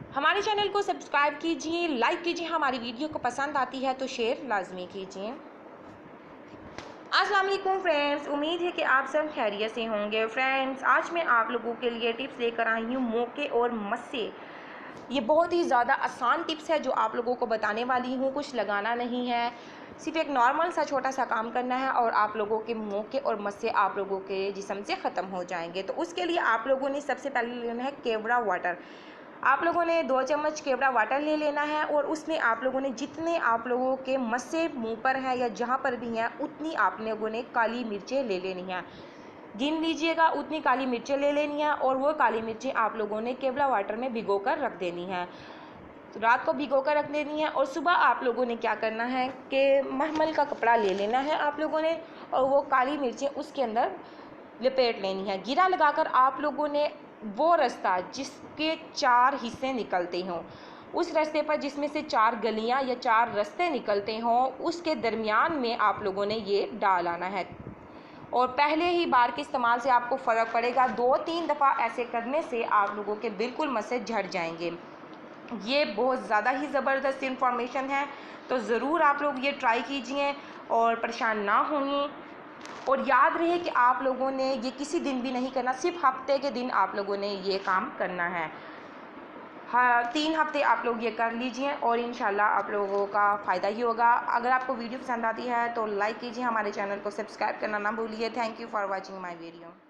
हमारे चैनल को सब्सक्राइब कीजिए, लाइक कीजिए, हमारी वीडियो को पसंद आती है तो शेयर लाजमी कीजिए। अस्सलाम वालेकुम फ्रेंड्स, उम्मीद है कि आप सब खैरियत से होंगे। फ्रेंड्स, आज मैं आप लोगों के लिए टिप्स लेकर आई हूँ मोके और मस्से। ये बहुत ही ज़्यादा आसान टिप्स है जो आप लोगों को बताने वाली हूँ। कुछ लगाना नहीं है, सिर्फ एक नॉर्मल सा छोटा सा काम करना है और आप लोगों के मोके और मस्से आप लोगों के जिस्म से ख़त्म हो जाएंगे। तो उसके लिए आप लोगों ने सबसे पहले लेना है केवड़ा वाटर। आप लोगों ने 2 चम्मच केवड़ा वाटर ले लेना है और उसमें आप लोगों ने जितने आप लोगों के मस्से मुंह पर हैं या जहाँ पर भी हैं उतनी आप लोगों ने काली मिर्चें ले लेनी हैं। गिन लीजिएगा, उतनी काली मिर्चें ले लेनी है और वो काली मिर्चें आप लोगों ने केवड़ा वाटर में भिगो कर रख देनी है। तो रात को भिगो कर रख देनी है और सुबह आप लोगों ने क्या करना है कि मखमल का कपड़ा ले लेना है आप लोगों ने और वो काली मिर्चें उसके अंदर लपेट लेनी है। गिरा लगाकर आप लोगों ने वो रास्ता जिसके 4 हिस्से निकलते हों, उस रास्ते पर जिसमें से 4 गलियां या 4 रास्ते निकलते हों, उसके दरमियान में आप लोगों ने ये डाल आना है। और पहले ही बार के इस्तेमाल से आपको फ़र्क पड़ेगा, 2-3 दफ़ा ऐसे करने से आप लोगों के बिल्कुल मस्से झड़ जाएंगे। ये बहुत ज़्यादा ही ज़बरदस्त इंफॉर्मेशन है, तो ज़रूर आप लोग ये ट्राई कीजिए और परेशान ना होइए। और याद रहे कि आप लोगों ने ये किसी दिन भी नहीं करना, सिर्फ हफ्ते के दिन आप लोगों ने ये काम करना है। हाँ, 3 हफ्ते आप लोग ये कर लीजिए और इंशाल्लाह आप लोगों का फ़ायदा ही होगा। अगर आपको वीडियो पसंद आती है तो लाइक कीजिए, हमारे चैनल को सब्सक्राइब करना ना भूलिए। Thank you for watching my video.